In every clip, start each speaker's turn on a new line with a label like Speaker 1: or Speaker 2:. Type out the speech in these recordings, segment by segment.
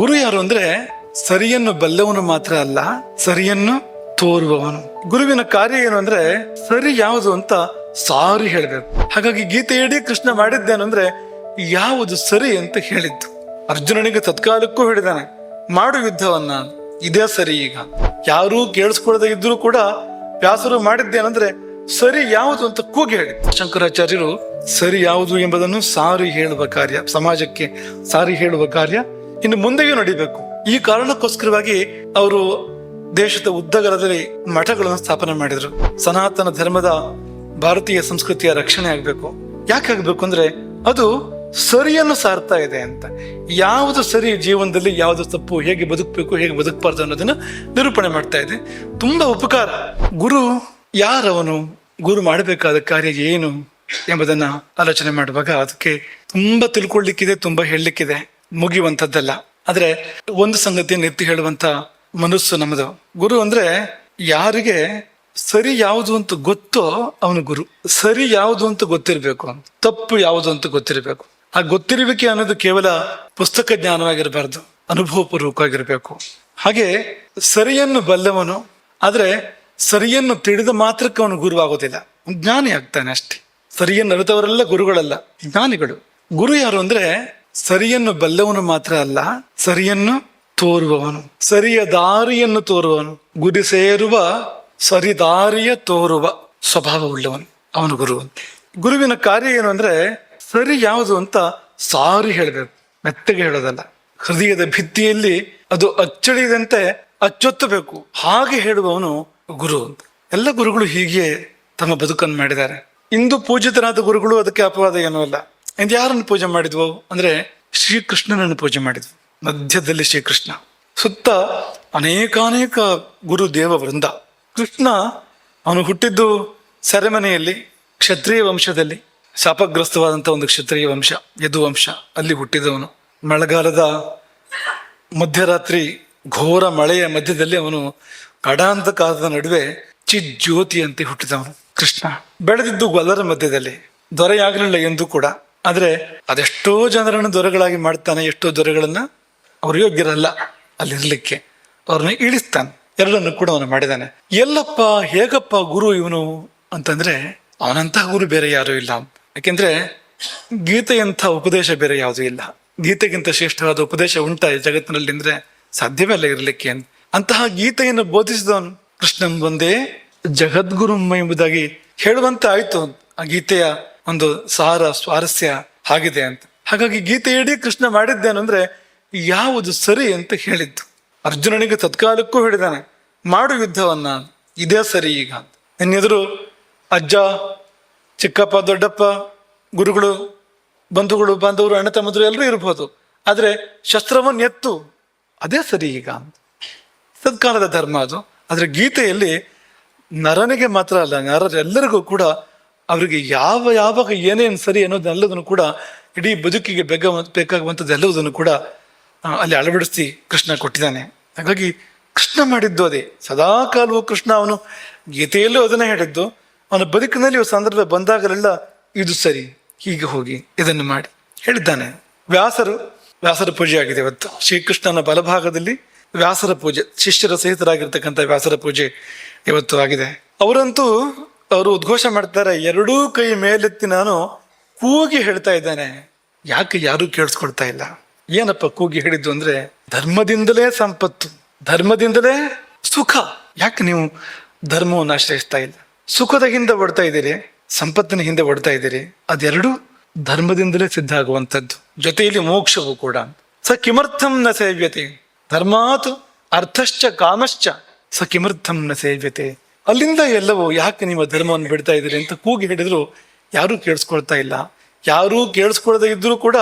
Speaker 1: ಗುರು ಯಾರು ಅಂದ್ರೆ ಸರಿಯನ್ನು ಬಲ್ಲವನು ಮಾತ್ರ ಅಲ್ಲ, ಸರಿಯನ್ನು ತೋರುವವನು. ಗುರುವಿನ ಕಾರ್ಯ ಏನು ಅಂದ್ರೆ ಸರಿ ಯಾವುದು ಅಂತ ಸಾರಿ ಹೇಳ್ಬೇಕು. ಹಾಗಾಗಿ ಗೀತೆಯಡಿ ಕೃಷ್ಣ ಮಾಡಿದ್ದೇನು ಅಂದ್ರೆ ಯಾವುದು ಸರಿ ಅಂತ ಹೇಳಿದ್ದು. ಅರ್ಜುನನಿಗೆ ತತ್ಕಾಲಕ್ಕೂ ಹೇಳಿದಾನೆ, ಮಾಡು ಯುದ್ಧವನ್ನ, ಇದೇ ಸರಿ. ಈಗ ಯಾರೂ ಕೇಳಿಸ್ಕೊಳ್ದೇ ಇದ್ರೂ ಕೂಡ ವ್ಯಾಸರು ಮಾಡಿದ್ದೇನಂದ್ರೆ ಸರಿ ಯಾವುದು ಅಂತ ಕೂಗಿ ಹೇಳಿದ್ದು. ಶಂಕರಾಚಾರ್ಯರು ಸರಿ ಯಾವುದು ಎಂಬುದನ್ನು ಸಾರಿ ಹೇಳುವ ಕಾರ್ಯ, ಸಮಾಜಕ್ಕೆ ಸಾರಿ ಹೇಳುವ ಕಾರ್ಯ ಇನ್ನು ಮುಂದೆಯೂ ನಡಿಬೇಕು. ಈ ಕಾರಣಕ್ಕೋಸ್ಕರವಾಗಿ ಅವರು ದೇಶದ ಉದ್ದಗಲದಲ್ಲಿ ಮಠಗಳನ್ನು ಸ್ಥಾಪನೆ ಮಾಡಿದ್ರು. ಸನಾತನ ಧರ್ಮದ ಭಾರತೀಯ ಸಂಸ್ಕೃತಿಯ ರಕ್ಷಣೆ ಆಗ್ಬೇಕು. ಯಾಕಾಗ್ಬೇಕು ಅಂದ್ರೆ ಅದು ಸರಿಯನ್ನು ಸಾರ್ತಾ ಇದೆ ಅಂತ. ಯಾವುದು ಸರಿ ಜೀವನದಲ್ಲಿ, ಯಾವುದು ತಪ್ಪು, ಹೇಗೆ ಬದುಕಬೇಕು, ಹೇಗೆ ಬದುಕಬಾರ್ದು ಅನ್ನೋದನ್ನ ನಿರೂಪಣೆ ಮಾಡ್ತಾ ಇದೆ. ತುಂಬಾ ಉಪಕಾರ. ಗುರು ಯಾರವನು, ಗುರು ಮಾಡಬೇಕಾದ ಕಾರ್ಯ ಏನು ಎಂಬುದನ್ನ ಆಲೋಚನೆ ಮಾಡುವಾಗ ಅದಕ್ಕೆ ತುಂಬಾ ತಿಳ್ಕೊಳ್ಳಿಕ್ಕಿದೆ, ತುಂಬಾ ಹೇಳಲಿಕ್ಕಿದೆ, ಮುಗಿಯುವಂಥದ್ದಲ್ಲ. ಆದ್ರೆ ಒಂದು ಸಂಗತಿಯನ್ನು ಎತ್ತಿ ಹೇಳುವಂತ ಮನಸ್ಸು ನಮ್ಮದು. ಗುರು ಅಂದ್ರೆ ಯಾರಿಗೆ ಸರಿ ಯಾವುದು ಅಂತ ಗೊತ್ತೋ ಅವನು ಗುರು. ಸರಿ ಯಾವುದು ಅಂತ ಗೊತ್ತಿರ್ಬೇಕು, ತಪ್ಪು ಯಾವುದು ಅಂತ ಗೊತ್ತಿರಬೇಕು. ಆ ಗೊತ್ತಿರುವಿಕೆ ಅನ್ನೋದು ಕೇವಲ ಪುಸ್ತಕ ಜ್ಞಾನವಾಗಿರಬಾರ್ದು, ಅನುಭವಪೂರ್ವಕವಾಗಿರ್ಬೇಕು. ಹಾಗೆ ಸರಿಯನ್ನು ಬಲ್ಲವನು, ಆದ್ರೆ ಸರಿಯನ್ನು ತಿಳಿದ ಮಾತ್ರಕ್ಕೆ ಅವನು ಗುರುವಾಗೋದಿಲ್ಲ, ಜ್ಞಾನಿ ಆಗ್ತಾನೆ ಅಷ್ಟೇ. ಸರಿಯನ್ನು ಅರಿತವರೆಲ್ಲ ಗುರುಗಳಲ್ಲ, ಜ್ಞಾನಿಗಳು. ಗುರು ಯಾರು ಅಂದ್ರೆ ಸರಿಯನ್ನು ಬಲ್ಲವನು ಮಾತ್ರ ಅಲ್ಲ, ಸರಿಯನ್ನು ತೋರುವವನು, ಸರಿಯ ದಾರಿಯನ್ನು ತೋರುವವನು, ಗುರಿ ಸೇರುವ ಸರಿದಾರಿಯ ತೋರುವ ಸ್ವಭಾವವುಳ್ಳವನು ಅವನು ಗುರು. ಗುರುವಿನ ಕಾರ್ಯ ಏನು ಅಂದ್ರೆ ಸರಿ ಯಾವುದು ಅಂತ ಸಾರಿ ಹೇಳ್ಬೇಕು, ಮೆತ್ತಗೆ ಹೇಳೋದಲ್ಲ. ಹೃದಯದ ಭಿತ್ತಿಯಲ್ಲಿ ಅದು ಅಚ್ಚಳಿದಂತೆ ಅಚ್ಚೊತ್ತಬೇಕು, ಹಾಗೆ ಹೇಳುವವನು ಗುರು ಅಂತ. ಎಲ್ಲ ಗುರುಗಳು ಹೀಗೆ ತಮ್ಮ ಬದುಕನ್ನು ಮಾಡಿದ್ದಾರೆ. ಇಂದು ಪೂಜಿತನಾದ ಗುರುಗಳು ಅದಕ್ಕೆ ಅಪವಾದ ಏನೂ ಅಲ್ಲ. ಇಂದು ಯಾರನ್ನು ಪೂಜೆ ಮಾಡಿದ್ವು ಅಂದ್ರೆ ಶ್ರೀಕೃಷ್ಣನನ್ನು ಪೂಜೆ ಮಾಡಿದ್ವು. ಮಧ್ಯದಲ್ಲಿ ಶ್ರೀಕೃಷ್ಣ, ಸುತ್ತ ಅನೇಕಾನೇಕ ಗುರು ದೇವ ವೃಂದ. ಕೃಷ್ಣ ಅವನು ಹುಟ್ಟಿದ್ದು ಸೆರೆಮನೆಯಲ್ಲಿ, ಕ್ಷತ್ರಿಯ ವಂಶದಲ್ಲಿ, ಶಾಪಗ್ರಸ್ತವಾದಂಥ ಒಂದು ಕ್ಷತ್ರಿಯ ವಂಶ, ಯದುವಂಶ, ಅಲ್ಲಿ ಹುಟ್ಟಿದವನು. ಮಳೆಗಾಲದ ಮಧ್ಯರಾತ್ರಿ ಘೋರ ಮಳೆಯ ಮಧ್ಯದಲ್ಲಿ ಅವನು ಕಡಾಂತಕಾಲದ ನಡುವೆ ಚಿಜ್ಯೋತಿಯಂತೆ ಹುಟ್ಟಿದವನು ಕೃಷ್ಣ. ಬೆಳೆದಿದ್ದು ಗೊಲ್ಲರ ಮಧ್ಯದಲ್ಲಿ, ದೊರೆಯಾಗಲಿಲ್ಲ ಎಂದು ಕೂಡ. ಆದ್ರೆ ಅದೆಷ್ಟೋ ಜನರನ್ನು ದೊರೆಗಳಾಗಿ ಮಾಡ್ತಾನೆ, ಎಷ್ಟೋ ದೊರೆಗಳನ್ನ ಅವ್ರು ಯೋಗ್ಯರಲ್ಲ ಅಲ್ಲಿರ್ಲಿಕ್ಕೆ, ಅವ್ರನ್ನ ಇಳಿಸ್ತಾನೆ. ಎರಡನ್ನು ಕೂಡ ಅವನು ಮಾಡಿದಾನೆ. ಎಲ್ಲಪ್ಪ ಹೇಗಪ್ಪ ಗುರು ಇವನು ಅಂತಂದ್ರೆ ಅವನಂತಹ ಗುರು ಬೇರೆ ಯಾರೂ ಇಲ್ಲ. ಯಾಕೆಂದ್ರೆ ಗೀತೆಯಂಥ ಉಪದೇಶ ಬೇರೆ ಯಾವುದೂ ಇಲ್ಲ. ಗೀತೆಗಿಂತ ಶ್ರೇಷ್ಠವಾದ ಉಪದೇಶ ಉಂಟ ಈ ಜಗತ್ತಿನಲ್ಲಿ ಅಂದ್ರೆ ಸಾಧ್ಯವೇ ಅಲ್ಲ ಇರ್ಲಿಕ್ಕೆ. ಅಂತಹ ಗೀತೆಯನ್ನು ಬೋಧಿಸಿದವನು ಕೃಷ್ಣನ್ ಒಂದೇ ಜಗದ್ಗುರುಮ್ಮ ಎಂಬುದಾಗಿ ಹೇಳುವಂತೆ ಆಯ್ತು. ಆ ಗೀತೆಯ ಒಂದು ಸಾರ ಸ್ವಾರಸ್ಯ ಆಗಿದೆ ಅಂತ. ಹಾಗಾಗಿ ಗೀತೆಯಡಿ ಕೃಷ್ಣ ಮಾಡಿದ್ದೇನಂದ್ರೆ ಯಾವುದು ಸರಿ ಅಂತ ಹೇಳಿದ್ದು. ಅರ್ಜುನನಿಗೆ ತತ್ಕಾಲಕ್ಕೂ ಹೇಳಿದಾನೆ, ಮಾಡು ಯುದ್ಧವನ್ನ, ಇದೇ ಸರಿ ಈಗ ಅಂತ. ನಿನ್ನೆದುರು ಅಜ್ಜ, ಚಿಕ್ಕಪ್ಪ, ದೊಡ್ಡಪ್ಪ, ಗುರುಗಳು, ಬಂಧುಗಳು, ಬಾಂಧವರು, ಅಣ್ಣ ತಮ್ಮದ್ರು ಎಲ್ಲರೂ ಇರ್ಬೋದು. ಆದ್ರೆ ಶಸ್ತ್ರವನ್ನು ಎತ್ತು, ಅದೇ ಸರಿ ಈಗ ಅಂತ. ಸತ್ಕಾಲದ ಧರ್ಮ ಅದು. ಆದ್ರೆ ಗೀತೆಯಲ್ಲಿ ನರನಿಗೆ ಮಾತ್ರ ಅಲ್ಲ, ನರರೆಲ್ಲರಿಗೂ ಕೂಡ ಅವರಿಗೆ ಯಾವಾಗ ಏನೇನು ಸರಿ ಅನ್ನೋದೆಲ್ಲದನ್ನು ಕೂಡ, ಇಡೀ ಬದುಕಿಗೆ ಬೇಕಾಗುವಂಥದ್ದು ಎಲ್ಲವುದನ್ನು ಕೂಡ ಅಲ್ಲಿ ಅಳವಡಿಸಿ ಕೃಷ್ಣ ಕೊಟ್ಟಿದ್ದಾನೆ. ಹಾಗಾಗಿ ಕೃಷ್ಣ ಮಾಡಿದ್ದು ಅದೇ. ಸದಾ ಕಾಲವೂ ಕೃಷ್ಣ ಅವನು ಗೀತೆಯಲ್ಲೂ ಅದನ್ನೇ ಹೇಳಿದ್ದು. ಅವನ ಬದುಕಿನಲ್ಲಿ ಸಂದರ್ಭ ಬಂದಾಗಲೆಲ್ಲ ಇದು ಸರಿ, ಹೀಗೆ ಹೋಗಿ ಇದನ್ನು ಮಾಡಿ ಹೇಳಿದ್ದಾನೆ. ವ್ಯಾಸರ ಪೂಜೆ ಆಗಿದೆ ಇವತ್ತು. ಶ್ರೀಕೃಷ್ಣನ ಬಲಭಾಗದಲ್ಲಿ ವ್ಯಾಸರ ಪೂಜೆ, ಶಿಷ್ಯರ ಸಹಿತರಾಗಿರ್ತಕ್ಕಂಥ ವ್ಯಾಸರ ಪೂಜೆ ಇವತ್ತು ಆಗಿದೆ. ಅವರು ಉದ್ಘೋಷ ಮಾಡ್ತಾರೆ, ಎರಡೂ ಕೈ ಮೇಲೆತ್ತಿ ನಾನು ಕೂಗಿ ಹೇಳ್ತಾ ಇದ್ದಾನೆ. ಯಾಕೆ ಯಾರೂ ಕೇಳಿಸ್ಕೊಳ್ತಾ ಇಲ್ಲ? ಏನಪ್ಪ ಕೂಗಿ ಹೇಳಿದ್ದು ಅಂದ್ರೆ ಧರ್ಮದಿಂದಲೇ ಸಂಪತ್ತು, ಧರ್ಮದಿಂದಲೇ ಸುಖ. ಯಾಕೆ ನೀವು ಧರ್ಮವನ್ನು ಆಶ್ರಯಿಸ್ತಾ ಇಲ್ಲ? ಸುಖದ ಹಿಂದೆ ಓಡ್ತಾ ಇದ್ದೀರಿ, ಸಂಪತ್ತಿನ ಹಿಂದೆ ಓಡ್ತಾ ಇದ್ದೀರಿ. ಅದೆರಡು ಧರ್ಮದಿಂದಲೇ ಸಿದ್ಧ ಆಗುವಂಥದ್ದು, ಜೊತೆಯಲ್ಲಿ ಮೋಕ್ಷವು ಕೂಡ. ಸ ಕಿಮರ್ಥಂ ನ ಸೇವ್ಯತೆ ಧರ್ಮಾತ್ ಅರ್ಥಶ್ಚ ಕಾಮಶ್ಚ ಸ ಕಿಮರ್ಥಂ ನ ಸೇವ್ಯತೆ. ಅಲ್ಲಿಂದ ಎಲ್ಲವೂ ಯಾಕೆ ನೀವು ಧರ್ಮವನ್ನು ಬಿಡ್ತಾ ಇದ್ದೀರಿ ಅಂತ ಕೂಗಿ ಹೇಳಿದ್ರು ಯಾರೂ ಕೇಳಿಸ್ಕೊಳ್ತಾ ಇಲ್ಲ. ಯಾರೂ ಕೇಳಿಸ್ಕೊಳ್ದೇ ಇದ್ರೂ ಕೂಡ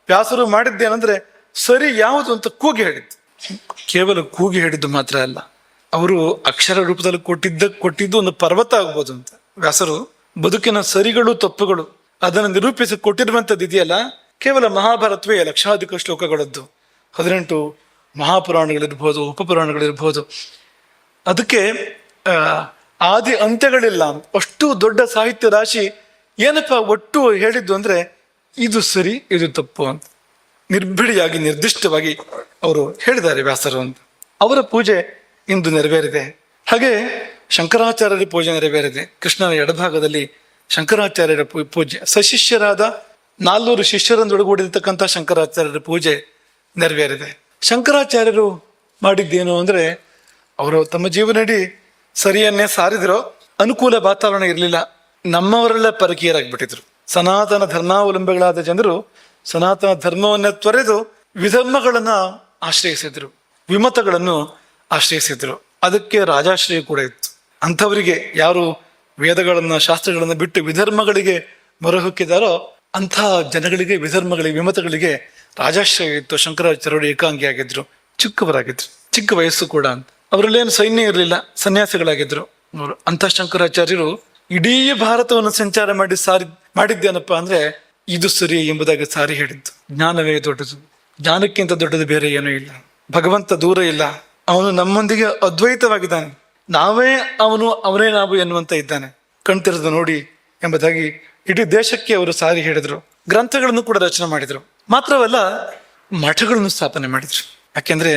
Speaker 1: ವ್ಯಾಸರು ಮಾಡಿದ್ದೇನಂದ್ರೆ ಸರಿ ಯಾವುದು ಅಂತ ಕೂಗಿ ಹೇಳಿದ್ದು. ಕೇವಲ ಕೂಗಿ ಹೇಳಿದ್ದು ಮಾತ್ರ ಅಲ್ಲ, ಅವರು ಅಕ್ಷರ ರೂಪದಲ್ಲಿ ಕೊಟ್ಟಿದ್ದು ಒಂದು ಪರ್ವತ ಆಗ್ಬೋದು ಅಂತ. ವ್ಯಾಸರು ಬದುಕಿನ ಸರಿಗಳು ತಪ್ಪುಗಳು ಅದನ್ನು ನಿರೂಪಿಸಿ ಕೊಟ್ಟಿರುವಂಥದ್ದು ಇದೆಯಲ್ಲ, ಕೇವಲ ಮಹಾಭಾರತವೇ ಲಕ್ಷಾಧಿಕ ಶ್ಲೋಕಗಳದ್ದು, 18 ಮಹಾಪುರಾಣಗಳಿರ್ಬೋದು, ಉಪಪುರಾಣಗಳಿರ್ಬೋದು. ಅದಕ್ಕೆ ಆದಿ ಅಂತ್ಯಗಳಿಲ್ಲ, ಅಷ್ಟು ದೊಡ್ಡ ಸಾಹಿತ್ಯ ರಾಶಿ. ಏನಪ್ಪ ಒಟ್ಟು ಹೇಳಿದ್ದು ಅಂದ್ರೆ ಇದು ಸರಿ ಇದು ತಪ್ಪು ಅಂತ. ನಿರ್ಭಿಡಿಯಾಗಿ ನಿರ್ದಿಷ್ಟವಾಗಿ ಅವರು ಹೇಳಿದ್ದಾರೆ ವ್ಯಾಸರು ಅಂತ. ಅವರ ಪೂಜೆ ಇಂದು ನೆರವೇರಿದೆ. ಹಾಗೆ ಶಂಕರಾಚಾರ್ಯರ ಪೂಜೆ ನೆರವೇರಿದೆ. ಕೃಷ್ಣನ ಎಡಭಾಗದಲ್ಲಿ ಶಂಕರಾಚಾರ್ಯರ ಪೂಜೆ, ಸಶಿಷ್ಯರಾದ 400 ಶಿಷ್ಯರೊಂದೊಳಗೂಡಿರ್ತಕ್ಕಂಥ ಶಂಕರಾಚಾರ್ಯರ ಪೂಜೆ ನೆರವೇರಿದೆ. ಶಂಕರಾಚಾರ್ಯರು ಮಾಡಿದ್ದೇನು ಅಂದ್ರೆ, ಅವರು ತಮ್ಮ ಜೀವನಡಿ ಸರಿಯನ್ನೇ ಸಾರಿದ್ರು, ಅನುಕೂಲ ವಾತಾವರಣ ಇರಲಿಲ್ಲ, ನಮ್ಮವರೆಲ್ಲ ಪರಕೀಯರಾಗ್ಬಿಟ್ಟಿದ್ರು. ಸನಾತನ ಧರ್ಮಾವಲಂಬಿಗಳಾದ ಜನರು ಸನಾತನ ಧರ್ಮವನ್ನ ತೊರೆದು ವಿಧರ್ಮಗಳನ್ನ ಆಶ್ರಯಿಸಿದ್ರು, ವಿಮತಗಳನ್ನು ಆಶ್ರಯಿಸಿದ್ರು. ಅದಕ್ಕೆ ರಾಜಾಶ್ರಯ ಕೂಡ ಇತ್ತು. ಅಂಥವರಿಗೆ ಯಾರು ವೇದಗಳನ್ನ ಶಾಸ್ತ್ರಗಳನ್ನ ಬಿಟ್ಟು ವಿಧರ್ಮಗಳಿಗೆ ಮೊರೆಹೊಕ್ಕಿದಾರೋ ಅಂಥ ಜನಗಳಿಗೆ, ವಿಧರ್ಮಗಳಿಗೆ, ವಿಮತಗಳಿಗೆ ರಾಜಾಶ್ರಯ ಇತ್ತು. ಶಂಕರಾಚಾರ್ಯರು ಏಕಾಂಗಿಯಾಗಿದ್ರು, ಚಿಕ್ಕವರಾಗಿದ್ರು, ಚಿಕ್ಕ ವಯಸ್ಸು ಕೂಡ ಅಂತ. ಅವರಲ್ಲೇನು ಸೈನ್ಯ ಇರಲಿಲ್ಲ, ಸನ್ಯಾಸಿಗಳಾಗಿದ್ರು ಅವರು. ಅಂಥ ಶಂಕರಾಚಾರ್ಯರು ಇಡೀ ಭಾರತವನ್ನು ಸಂಚಾರ ಮಾಡಿದ್ದೇನಪ್ಪ ಅಂದ್ರೆ ಇದು ಸರಿ ಎಂಬುದಾಗಿ ಸಾರಿ ಹೇಳಿದ್ದು. ಜ್ಞಾನವೇ ದೊಡ್ಡದು, ಜ್ಞಾನಕ್ಕಿಂತ ದೊಡ್ಡದು ಬೇರೆ ಏನೂ ಇಲ್ಲ. ಭಗವಂತ ದೂರ ಇಲ್ಲ, ಅವನು ನಮ್ಮೊಂದಿಗೆ ಅದ್ವೈತವಾಗಿದ್ದಾನೆ, ನಾವೇ ಅವನು, ಅವನೇ ನಾವು ಎನ್ನುವಂತ ಇದ್ದಾನೆ, ಕಣ್ತಿರದು ನೋಡಿ ಎಂಬುದಾಗಿ ಇಡೀ ದೇಶಕ್ಕೆ ಅವರು ಸಾರಿ ಹೇಳಿದ್ರು. ಗ್ರಂಥಗಳನ್ನು ಕೂಡ ರಚನೆ ಮಾಡಿದ್ರು. ಮಾತ್ರವಲ್ಲ, ಮಠಗಳನ್ನು ಸ್ಥಾಪನೆ ಮಾಡಿದ್ರು. ಯಾಕೆಂದ್ರೆ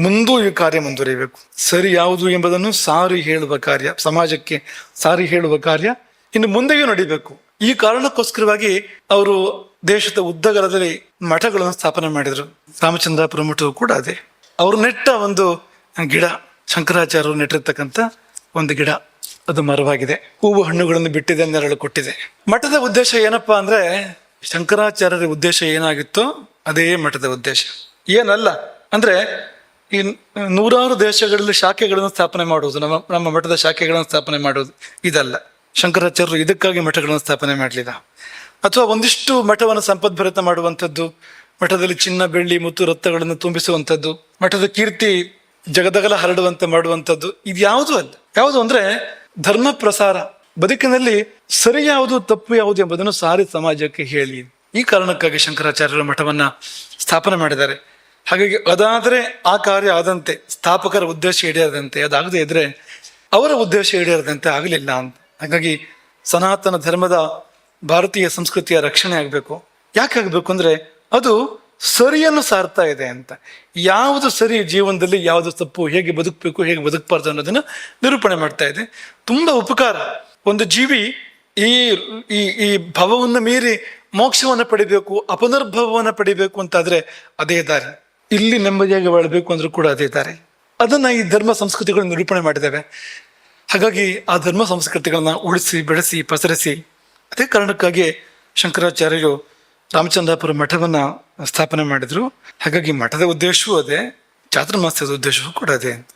Speaker 1: ಮುಂದೂ ಈ ಕಾರ್ಯ ಮುಂದುವರಿಯಬೇಕು. ಸರಿ ಯಾವುದು ಎಂಬುದನ್ನು ಸಾರಿ ಹೇಳುವ ಕಾರ್ಯ, ಸಮಾಜಕ್ಕೆ ಸಾರಿ ಹೇಳುವ ಕಾರ್ಯ ಇನ್ನು ಮುಂದೆಯೂ ನಡೀಬೇಕು. ಈ ಕಾರಣಕ್ಕೋಸ್ಕರವಾಗಿ ಅವರು ದೇಶದ ಉದ್ದಗಲದಲ್ಲಿ ಮಠಗಳನ್ನು ಸ್ಥಾಪನೆ ಮಾಡಿದ್ರು. ರಾಮಚಂದ್ರಾಪುರ ಮಠವು ಕೂಡ ಅದೇ. ಅವರು ನೆಟ್ಟ ಒಂದು ಗಿಡ, ಶಂಕರಾಚಾರ್ಯರು ನೆಟ್ಟಿರ್ತಕ್ಕಂಥ ಒಂದು ಗಿಡ, ಅದು ಮರವಾಗಿದೆ, ಹೂವು ಹಣ್ಣುಗಳನ್ನು ಬಿಟ್ಟಿದೆ, ನೆರಳು ಕೊಟ್ಟಿದೆ. ಮಠದ ಉದ್ದೇಶ ಏನಪ್ಪಾ ಅಂದ್ರೆ, ಶಂಕರಾಚಾರ್ಯರ ಉದ್ದೇಶ ಏನಾಗಿತ್ತೋ ಅದೇ ಮಠದ ಉದ್ದೇಶ. ಏನಲ್ಲ ಅಂದ್ರೆ ಈ 100 ದೇಶಗಳಲ್ಲಿ ಶಾಖೆಗಳನ್ನು ಸ್ಥಾಪನೆ ಮಾಡುವುದು, ನಮ್ಮ ಮಠದ ಶಾಖೆಗಳನ್ನು ಸ್ಥಾಪನೆ ಮಾಡುವುದು ಇದಲ್ಲ. ಶಂಕರಾಚಾರ್ಯರು ಇದಕ್ಕಾಗಿ ಮಠಗಳನ್ನು ಸ್ಥಾಪನೆ ಮಾಡಲಿಲ್ಲ. ಅಥವಾ ಒಂದಿಷ್ಟು ಮಠವನ್ನು ಸಂಪದ್ಭರಿತ ಮಾಡುವಂಥದ್ದು, ಮಠದಲ್ಲಿ ಚಿನ್ನ, ಬೆಳ್ಳಿ, ಮುತ್ತು, ರತ್ನಗಳನ್ನು ತುಂಬಿಸುವಂಥದ್ದು, ಮಠದ ಕೀರ್ತಿ ಜಗದಗಲ ಹರಡುವಂತೆ ಮಾಡುವಂಥದ್ದು, ಇದು ಯಾವುದು ಅಲ್ಲ. ಯಾವುದು ಅಂದ್ರೆ ಧರ್ಮ ಪ್ರಸಾರ, ಬದುಕಿನಲ್ಲಿ ಸರಿ ಯಾವುದು ತಪ್ಪು ಯಾವುದು ಎಂಬುದನ್ನು ಸಾರಿ ಸಮಾಜಕ್ಕೆ ಹೇಳಿ. ಈ ಕಾರಣಕ್ಕಾಗಿ ಶಂಕರಾಚಾರ್ಯರ ಮಠವನ್ನ ಸ್ಥಾಪನೆ ಮಾಡಿದ್ದಾರೆ. ಹಾಗಾಗಿ ಅದಾದ್ರೆ ಆ ಕಾರ್ಯ ಆದಂತೆ, ಸ್ಥಾಪಕರ ಉದ್ದೇಶ ಈಡೇರದಂತೆ, ಅದಾಗದೇ ಇದ್ರೆ ಅವರ ಉದ್ದೇಶ ಈಡೇರದಂತೆ ಆಗಲಿಲ್ಲ ಅಂತ. ಹಾಗಾಗಿ ಸನಾತನ ಧರ್ಮದ, ಭಾರತೀಯ ಸಂಸ್ಕೃತಿಯ ರಕ್ಷಣೆ ಆಗಬೇಕು. ಯಾಕೆ ಆಗಬೇಕು ಅಂದ್ರೆ ಅದು ಸರಿಯನ್ನು ಸಾರ್ತಾ ಇದೆ ಅಂತ. ಯಾವುದು ಸರಿ ಜೀವನದಲ್ಲಿ, ಯಾವುದು ತಪ್ಪು, ಹೇಗೆ ಬದುಕಬೇಕು, ಹೇಗೆ ಬದುಕಬಾರ್ದು ಅನ್ನೋದನ್ನ ನಿರೂಪಣೆ ಮಾಡ್ತಾ ಇದೆ. ತುಂಬಾ ಉಪಕಾರ. ಒಂದು ಜೀವಿ ಈ ಈ ಈ ಭವವನ್ನು ಮೀರಿ ಮೋಕ್ಷವನ್ನು ಪಡಿಬೇಕು, ಅಪುನರ್ಭವವನ್ನು ಪಡಿಬೇಕು ಅಂತಾದ್ರೆ ಅದೇ ದಾರಿ. ಇಲ್ಲಿ ನೆಮ್ಮದಿಯಾಗಿ ಬಾಳಬೇಕು ಅಂದ್ರೂ ಕೂಡ ಅದೇ ದಾರಿ. ಅದನ್ನ ಈ ಧರ್ಮ ಸಂಸ್ಕೃತಿಗಳು ನಿರೂಪಣೆ ಮಾಡಿದ್ದೇವೆ. ಹಾಗಾಗಿ ಆ ಧರ್ಮ ಸಂಸ್ಕೃತಿಗಳನ್ನ ಉಳಿಸಿ, ಬೆಳೆಸಿ, ಪಸರಿಸಿ, ಅದೇ ಕಾರಣಕ್ಕಾಗಿ ಶಂಕರಾಚಾರ್ಯರು ರಾಮಚಂದ್ರಾಪುರ ಮಠವನ್ನ ಸ್ಥಾಪನೆ ಮಾಡಿದ್ರು. ಹಾಗಾಗಿ ಮಠದ ಉದ್ದೇಶವೂ ಅದೇ, ಚಾತುರ್ಮಾಸ್ಯದ ಉದ್ದೇಶವೂ ಕೂಡ ಅದೇ ಅಂತ.